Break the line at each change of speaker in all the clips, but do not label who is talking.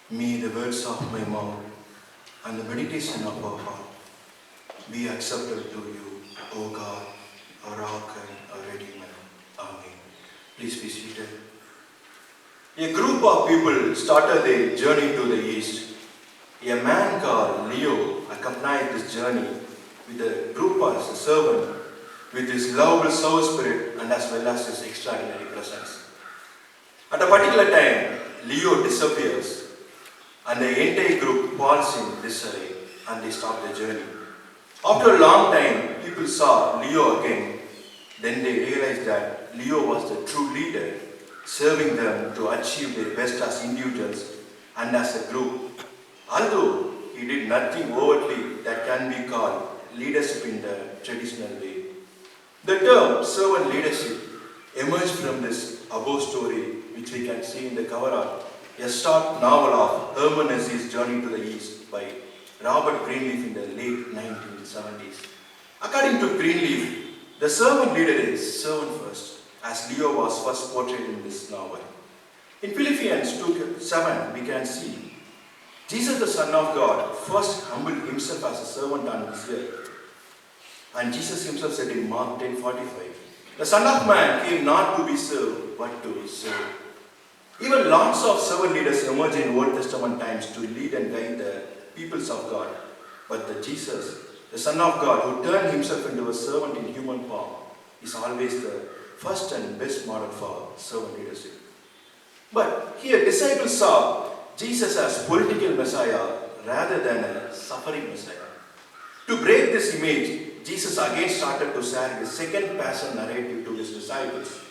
May the words of my mouth and the meditation of our heart be acceptable to you, O God, our rock and our redeemer. Amen. Please be seated. A group of people started their journey to the east. A man called Leo accompanied this journey with a group as a servant with his lovable soul spirit and as well as his extraordinary presence. At a particular time, Leo disappears and the entire group falls in disarray and they stop the journey. After a long time, people saw Leo again. Then they realized that Leo was the true leader, serving them to achieve their best as individuals and as a group. Although he did nothing overtly that can be called leadership in the traditional way. The term servant leadership emerged from this above story, which we can see in the cover art, a short novel of Herman Hesse's Journey to the East by Robert Greenleaf in the late 1970s. According to Greenleaf, the servant leader is servant first, as Leo was first portrayed in this novel. In Philippians 2:7, we can see Jesus, the Son of God, first humbled himself as a servant on this earth. And Jesus himself said in Mark 10:45, the Son of Man came not to be served, but to serve. Even lots of servant leaders emerge in Old Testament times to lead and guide the peoples of God. But the Jesus, the Son of God, who turned himself into a servant in human form, is always the first and best model for servant leadership. But here disciples saw Jesus as political Messiah rather than a suffering Messiah. To break this image, Jesus again started to share his second passion narrative to his disciples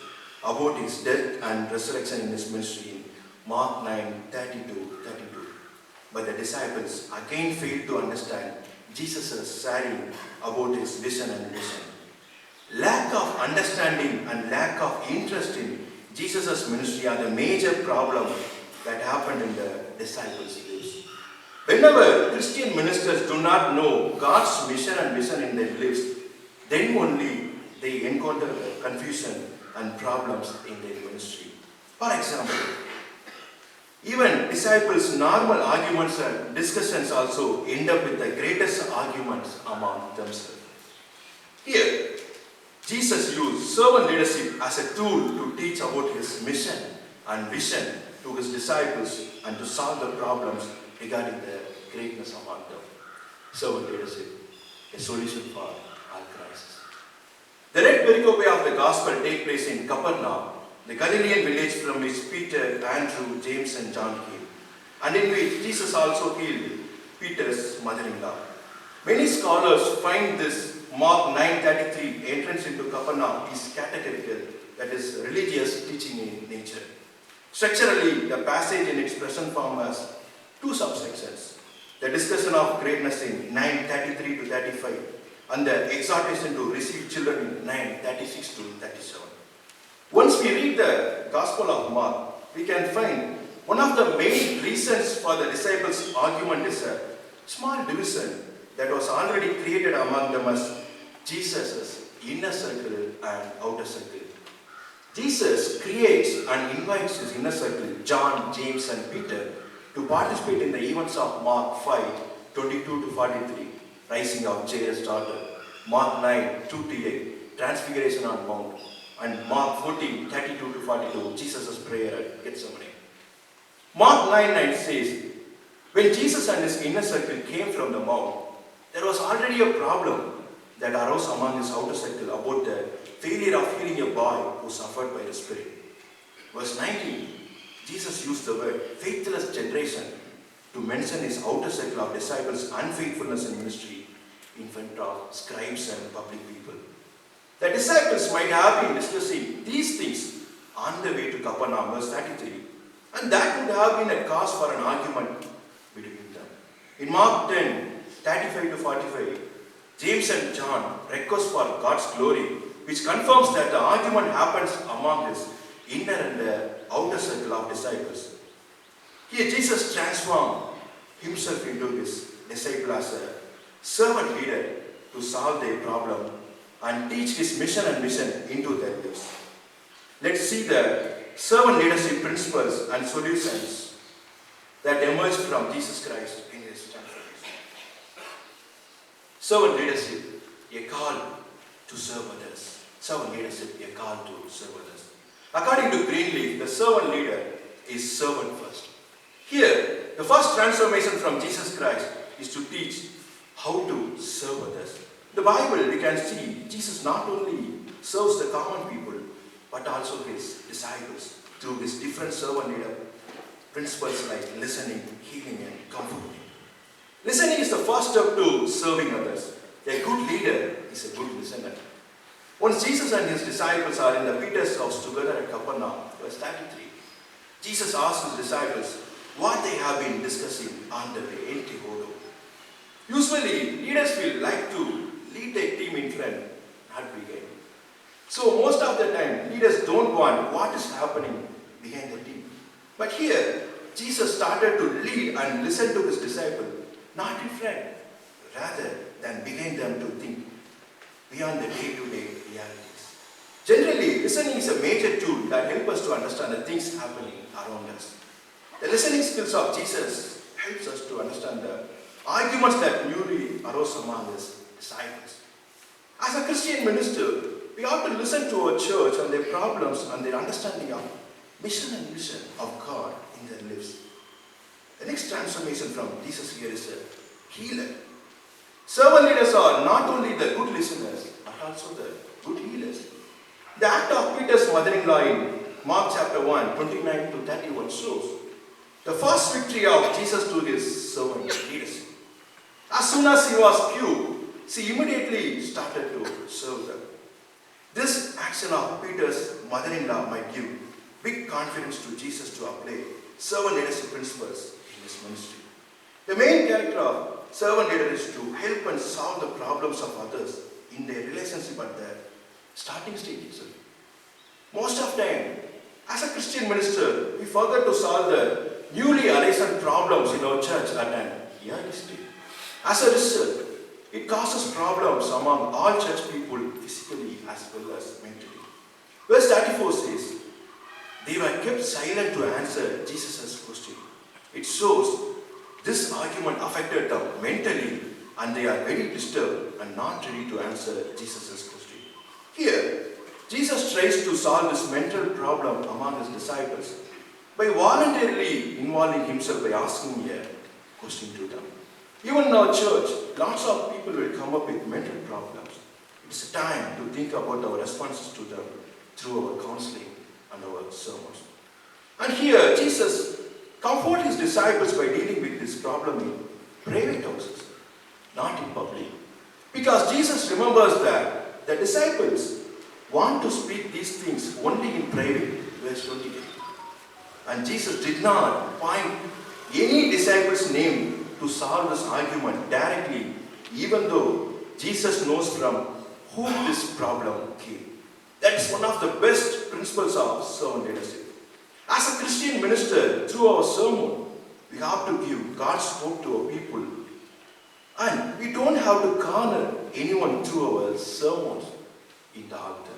about his death and resurrection in his ministry in Mark 9:30-32. But the disciples again failed to understand Jesus' sharing about his vision and mission. Lack of understanding and lack of interest in Jesus' ministry are the major problem that happened in the disciples' lives. Whenever Christian ministers do not know God's mission and vision in their lives, then only they encounter confusion and problems in their ministry. For example, even disciples' normal arguments and discussions also end up with the greatest arguments among themselves. Here, Jesus used servant leadership as a tool to teach about his mission and vision to his disciples and to solve the problems regarding the greatness among them. Servant leadership, a solution for all crises. The red pericope of the gospel takes place in Capernaum, the Galilean village from which Peter, Andrew, James and John came, and in which Jesus also healed Peter's mother-in-law. Many scholars find this Mark 9:33 entrance into Capernaum is categorical, that is religious teaching in nature. Structurally, the passage in its present form has two subsections. The discussion of greatness in 9:33-35 and the exhortation to receive children in 9:36-37. Once we read the Gospel of Mark, we can find one of the main reasons for the disciples' argument is a small division that was already created among them as Jesus' inner circle and outer circle. Jesus creates and invites his inner circle, John, James and Peter, to participate in the events of Mark 5:22-43, rising of Jairus' daughter, Mark 9:2-8, transfiguration on Mount, and Mark 14:32-42, Jesus' prayer at Gethsemane. Mark 9:9 says, when Jesus and his inner circle came from the mount, there was already a problem that arose among his outer circle about the failure of healing a boy who suffered by the Spirit. Verse 19, Jesus used the word faithless generation to mention his outer circle of disciples' unfaithfulness in ministry in front of scribes and public people. The disciples might have been discussing these things on the way to Capernaum, verse 33, and that would have been a cause for an argument between them. In Mark 10:35-45, James and John request for God's glory, which confirms that the argument happens among his inner and the outer circle of disciples. Here Jesus transformed himself into his disciple as a servant leader to solve their problem and teach his mission and vision into their lives. Let's see the servant leadership principles and solutions that emerged from Jesus Christ in his transformation. Servant leadership, a call to serve others. Servant leadership, a call to serve others. According to Greenleaf, the servant leader is servant first. Here, the first transformation from Jesus Christ is to teach how to serve others. In the Bible, we can see Jesus not only serves the common people, but also his disciples through his different servant leader principles like listening, healing, and comforting. Listening is the first step to serving others. A good leader is a good listener. Once Jesus and his disciples are in the Peter's house together at Capernaum, verse 33, Jesus asks his disciples what they have been discussing on the way in Tehodo. Usually, leaders will like to lead their team in front, not behind. So most of the time, leaders don't want what is happening behind the team. But here, Jesus started to lead and listen to his disciples, not in front, rather than behind them to think beyond the day-to-day realities. Generally, listening is a major tool that helps us to understand the things happening around us. The listening skills of Jesus helps us to understand the arguments that newly arose among his disciples. As a Christian minister, we have to listen to our church and their problems and their understanding of mission and mission of God in their lives. The next transformation from Jesus here is a healer. Servant leaders are not only the good listeners, but also the good healers. The act of Peter's mother-in-law in Mark chapter 1, 29 to 31 shows the first victory of Jesus to his servant leaders. As soon as he was cured, she immediately started to serve them. This action of Peter's mother-in-law might give big confidence to Jesus to apply servant leadership principles in his ministry. The main character of servant leader is to help and solve the problems of others in their relationship at the starting stage itself. Most of the time, as a Christian minister, we forget to solve the newly arisen problems in our church at an early stage. As a result, it causes problems among all church people physically as well as mentally. Verse 34 says, they were kept silent to answer Jesus' question. It shows this argument affected them mentally and they are very disturbed and not ready to answer Jesus' question. Here, Jesus tries to solve this mental problem among his disciples by voluntarily involving himself by asking a question to them. Even in our church, lots of people will come up with mental problems. It's time to think about our responses to them through our counseling and our sermons. And here, Jesus comforts his disciples by dealing with this problem in private houses, not in public. Because Jesus remembers that the disciples want to speak these things only in private, verse 28. And Jesus did not point any disciple's name to solve this argument directly, even though Jesus knows from whom this problem came. That is one of the best principles of servant leadership. As a Christian minister, through our sermon, we have to give God's hope to our people. And we don't have to corner anyone through our sermons in the altar.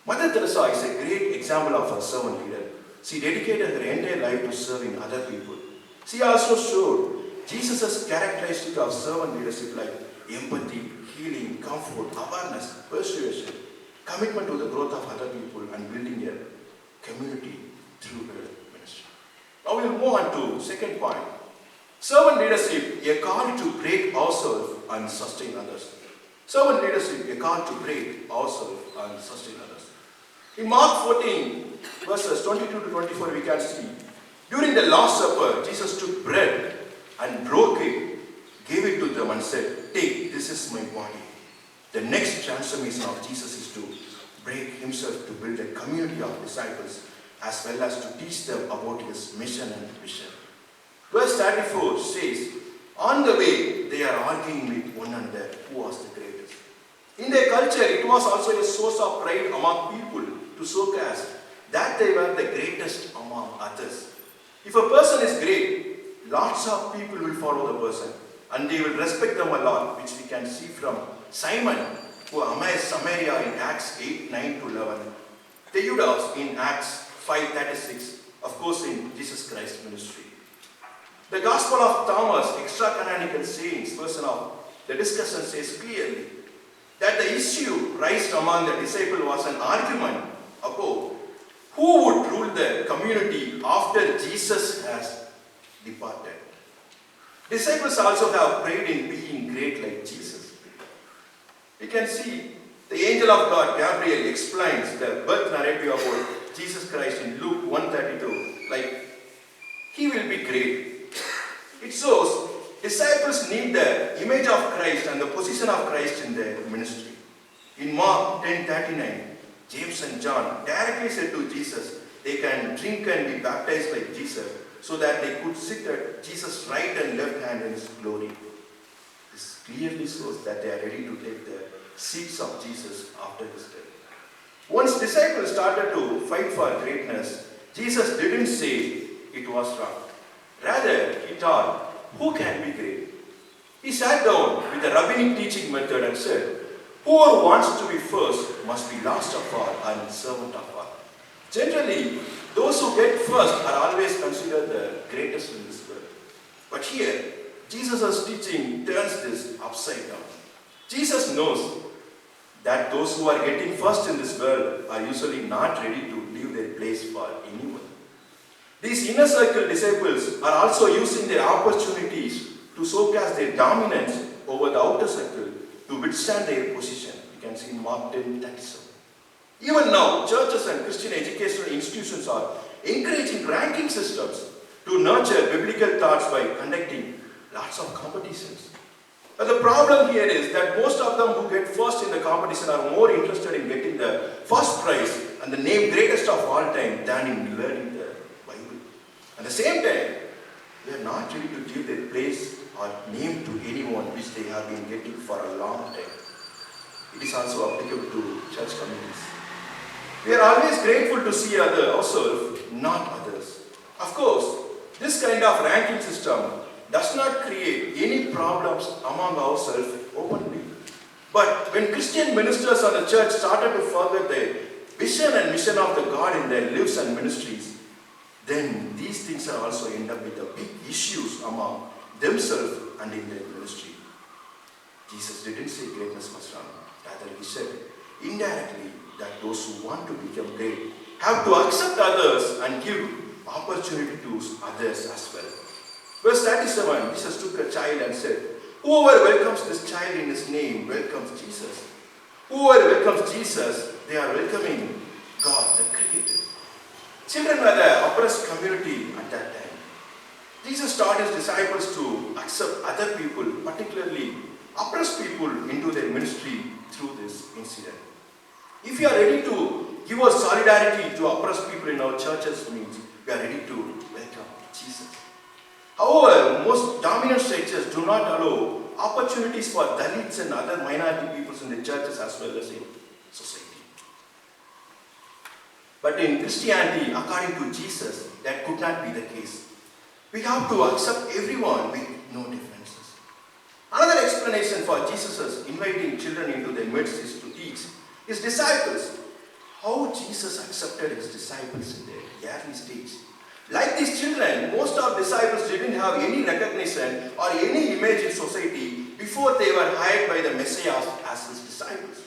Mother Teresa is a great example of a servant leader. She dedicated her entire life to serving other people. She also showed Jesus' characteristic of servant leadership like empathy, healing, comfort, awareness, persuasion, commitment to the growth of other people and building a community through her ministry. Now we will move on to second point. Servant leadership, a call to break ourselves and sustain others. Servant leadership, a call to break ourselves and sustain others. In Mark 14, verses 22 to 24, we can see, during the Last Supper, Jesus took bread and broke it, gave it to them and said, take, this is my body. The next transformation of Jesus is to break himself to build a community of disciples as well as to teach them about his mission and vision. Verse 34 says, on the way they are arguing with one another who was the greatest. In their culture, it was also a source of pride among people to showcase that they were the greatest among others. If a person is great, lots of people will follow the person and they will respect them a lot, which we can see from Simon, who amazed Samaria in Acts 8, 9 to 11. Theudas in Acts 5:36, of course in Jesus Christ's ministry. The Gospel of Thomas, extra-canonical saints, version of the discussion says clearly that the issue raised among the disciples was an argument about who would rule the community after Jesus has departed. Disciples also have prayed in being great like Jesus. We can see the angel of God, Gabriel, explains the birth narrative about Jesus Christ in Luke 1:32, like, he will be great. It shows disciples need the image of Christ and the position of Christ in their ministry. In Mark 10:39, James and John directly said to Jesus, they can drink and be baptized like Jesus, so that they could sit at Jesus' right and left hand in his glory. This clearly shows that they are ready to take the seats of Jesus after his death. Once disciples started to fight for greatness, Jesus didn't say it was wrong. Rather, he taught, who can be great? He sat down with a rabbinic teaching method and said, whoever wants to be first must be last of all and servant of all. Generally, those who get first are always considered the greatest in this world. But here, Jesus' teaching turns this upside down. Jesus knows that those who are getting first in this world are usually not ready to leave their place for anyone. These inner circle disciples are also using their opportunities to showcase their dominance over the outer circle to withstand their position. You can see in Mark 10:37. Even now, churches and Christian educational institutions are encouraging ranking systems to nurture biblical thoughts by conducting lots of competitions. But the problem here is that most of them who get first in the competition are more interested in getting the first prize and the name greatest of all time than in learning the Bible. At the same time, they are not ready to give their place or name to anyone which they have been getting for a long time. It is also applicable to church communities. We are always grateful to see ourselves, not others. Of course, this kind of ranking system does not create any problems among ourselves openly. But when Christian ministers of the church started to forget the vision and mission of the God in their lives and ministries, then these things are also end up with the big issues among themselves and in their ministry. Jesus didn't say greatness was wrong. Rather, he said indirectly that those who want to become great have to accept others and give opportunity to others as well. Verse 37, Jesus took a child and said, whoever welcomes this child in his name welcomes Jesus. Whoever welcomes Jesus, they are welcoming God, the Creator. Children were the oppressed community at that time. Jesus taught his disciples to accept other people, particularly oppressed people, into their ministry through this incident. If you are ready to give us solidarity to oppressed people in our churches, means we are ready to welcome Jesus. However, most dominant structures do not allow opportunities for Dalits and other minority peoples in the churches as well as in society. But in Christianity, according to Jesus, that could not be the case. We have to accept everyone with no differences. Another explanation for Jesus' inviting children into their midst is to teach his disciples how Jesus accepted his disciples in their early stage. Like these children, most of disciples didn't have any recognition or any image in society before they were hired by the Messiah as his disciples.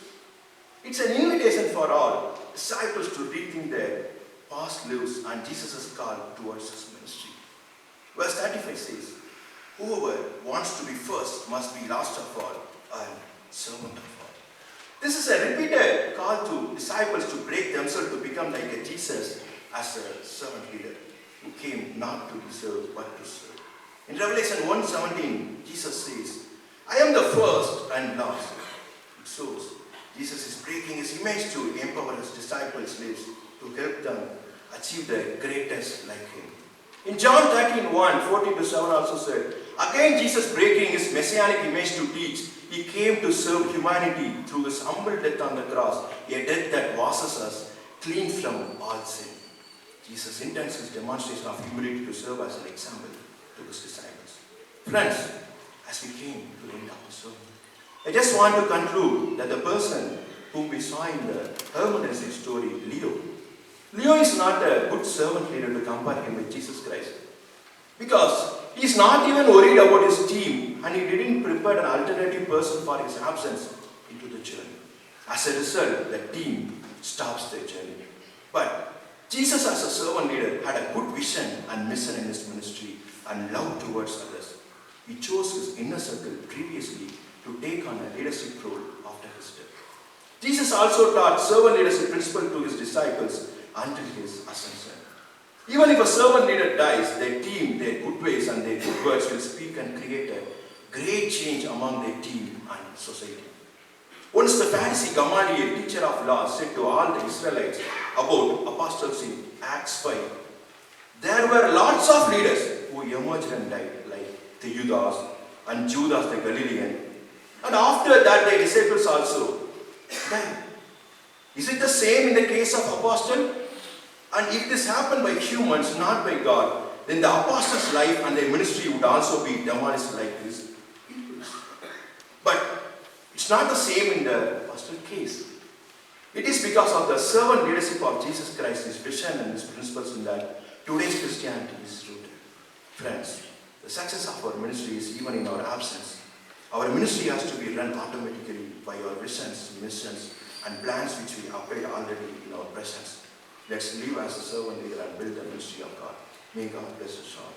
It's an invitation for all disciples to rethink their past lives and Jesus' call towards his ministry. Verse 35 says, whoever wants to be first must be last of all and servant of all. This is a repeated call to disciples to break themselves to become like a Jesus as a servant leader who came not to be served but to serve. In Revelation 1:17, Jesus says, I am the first and last. It shows Jesus is breaking his image to empower his disciples' lives to help them achieve the greatest like him. In John 13:1-14-7 also said, again Jesus breaking his messianic image to teach, he came to serve humanity through his humble death on the cross, a death that washes us clean from all sin. Jesus intends his demonstration of humility to serve as an example to his disciples. Friends, as we came to the end of the sermon, I just want to conclude that the person whom we saw in the hermeneutic story, Leo is not a good servant leader to compare him with Jesus Christ. Because he's not even worried about his team, and he didn't prepare an alternative person for his absence into the journey. As a result, the team stops their journey. But Jesus, as a servant leader, had a good vision and mission in his ministry and love towards others. He chose his inner circle previously to take on a leadership role after his death. Jesus also taught servant leadership principle to his disciples until his ascension. Even if a servant leader dies, their team, their good ways and their good words will speak and create a great change among their team and society. Once the Pharisee Gamaliel, teacher of law, said to all the Israelites about apostles in Acts 5, there were lots of leaders who emerged and died, like Theudas and Judas the Galilean. And after that, their disciples also died. Is it the same in the case of apostle? And if this happened by humans, not by God, then the apostles' life and their ministry would also be demolished like this. But it's not the same in the apostle case. It is because of the servant leadership of Jesus Christ, his vision and his principles in that today's Christianity is rooted. Friends, the success of our ministry is even in our absence. Our ministry has to be run automatically by our visions, missions, and plans which we applied already in our presence. Let's live as a servant leader and build the ministry of God. May God bless us all.